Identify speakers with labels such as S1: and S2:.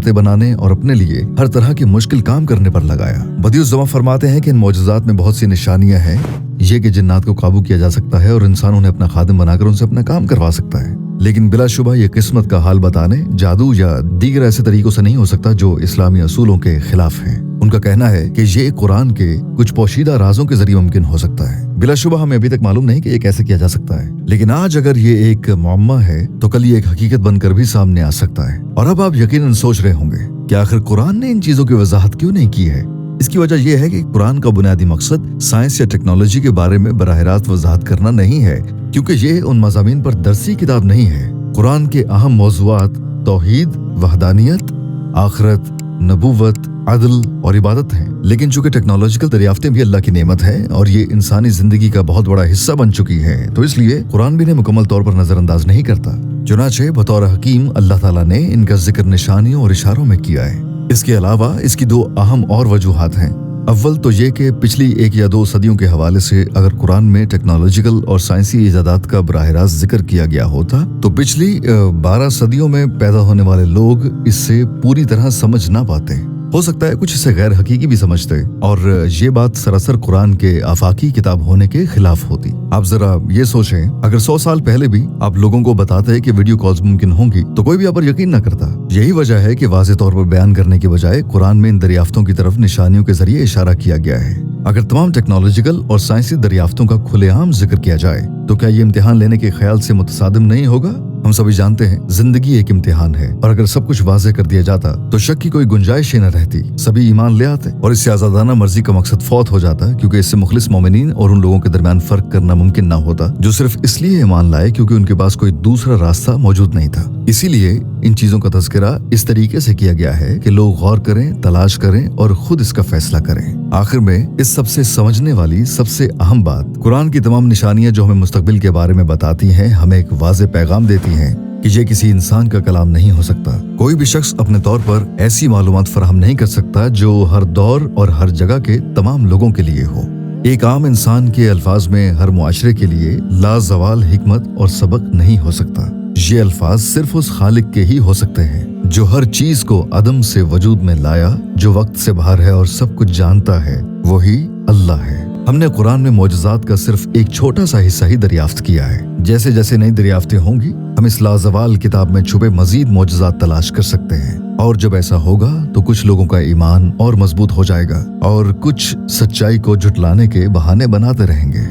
S1: रास्ते बनाने और अपने लिए हर तरह के मुश्किल काम करने पर लगाया। बदिउज़्ज़मा फरमाते हैं कि इन मौजज़ात में बहुत सी निशानियां हैं। ये कि जिन्नात को काबू किया जा सकता है और इंसान उन्हें अपना खादिम बनाकर उनसे अपना काम करवा सकता है, लेकिन बिलाशुबा ये किस्मत का हाल बताने, जादू या दीगर ऐसे तरीकों से नहीं हो सकता जो इस्लामी असूलों के खिलाफ हैं। उनका कहना है कि ये कुरान के कुछ पोशीदा राजों के जरिए मुमकिन हो सकता है। बिलाशुबा हमें अभी तक मालूम नहीं कि ये कैसे किया जा सकता है, लेकिन आज अगर ये एक मुअम्मा है तो कल ये एक हकीकत बनकर भी सामने आ सकता है। और अब आप यकीनन सोच रहे होंगे कि आखिर कुरान ने इन चीजों की वजाहत क्यों नहीं की है। इसकी वजह यह है कि कुरान का बुनियादी मकसद साइंस या टेक्नोलॉजी के बारे में बराह रास्त वजाहत करना नहीं है, क्योंकि ये उन मज़ामीन पर दरसी किताब नहीं है। कुरान के अहम मौज़ूआत तौहीद, वहदानियत, आखिरत, नबूवत, अदल और इबादत हैं। लेकिन चूंकि टेक्नोलॉजिकल दरियाफ्तें भी अल्लाह की नेमत है और ये इंसानी जिंदगी का बहुत बड़ा हिस्सा बन चुकी है, तो इसलिए कुरान भी इन्हें मुकम्मल तौर पर नजरअंदाज नहीं करता। चुनाचे बतौर हकीम अल्लाह ताला ने इनका जिक्र निशानियों और इशारों में किया है। इसके अलावा इसकी दो अहम और वजूहात हैं। अव्वल तो ये कि पिछली 1 या 2 सदियों के हवाले से अगर कुरान में टेक्नोलॉजिकल और साइंसी इजादात का बराह रास्त जिक्र किया गया होता तो पिछली 12 सदियों में पैदा होने वाले लोग इससे पूरी तरह समझ ना पाते। हो सकता है कुछ इसे गैर हकीकी भी समझते और ये बात सरासर कुरान के आफाकी किताब होने के खिलाफ होती। आप जरा ये सोचें, अगर 100 साल पहले भी आप लोगों को बताते कि वीडियो कॉल्स मुमकिन होंगी तो कोई भी आप पर यकीन न करता। यही वजह है कि वाज़ेह तौर पर बयान करने के बजाय कुरान में इन दरियाफ्तों की तरफ निशानियों के जरिए इशारा किया गया है। अगर तमाम टेक्नोलॉजिकल और साइंसी दरियाफ्तों का खुलेआम जिक्र किया जाए तो क्या ये इम्तिहान लेने के ख्याल से मुतसादिम नहीं होगा? हम सभी जानते हैं जिंदगी एक इम्तिहान है और अगर सब कुछ वाज़ेह कर दिया जाता तो शक की कोई गुंजाइश ही न रहती। सभी ईमान ले आते और इससे आजादाना मर्जी का मकसद फौत हो जाता, क्योंकि इससे मुखलिस मोमिनीन और उन लोगों के दरमियान फर्क करना मुमकिन ना होता जो सिर्फ इसलिए ईमान लाए क्योंकि उनके पास कोई दूसरा रास्ता मौजूद नहीं था। इसीलिए इन चीजों का तज़किरा इस तरीके से किया गया है कि लोग गौर करें, तलाश करें और खुद इसका फैसला करें। आखिर में इस सबसे समझने वाली सबसे अहम बात, कुरान की तमाम निशानियां जो हमें मुस्तकबिल के बारे में बताती हैं, हमें एक वाज़ेह पैगाम देती हैं कि ये किसी इंसान का कलाम नहीं हो सकता। कोई भी शख्स अपने तौर पर ऐसी मालूमात फराहम नहीं कर सकता जो हर दौर और हर जगह के तमाम लोगों के लिए हो। एक आम इंसान के अल्फाज में हर मुआशरे के लिए लाजवाल हिकमत और सबक नहीं हो सकता। ये अल्फाज सिर्फ उस खालिक के ही हो सकते हैं जो हर चीज को अदम से वजूद में लाया, जो वक्त से बाहर है और सब कुछ जानता है, वही अल्लाह है। हमने कुरान में मौजज़ात का सिर्फ एक छोटा सा हिस्सा ही दरियाफ्त किया है। जैसे जैसे नई दरियाफ्तें होंगी हम इस लाजवाल किताब में छुपे मजीद मौजज़ात तलाश कर सकते हैं, और जब ऐसा होगा तो कुछ लोगों का ईमान और मजबूत हो जाएगा और कुछ सच्चाई को झुटलाने के बहाने बनाते रहेंगे।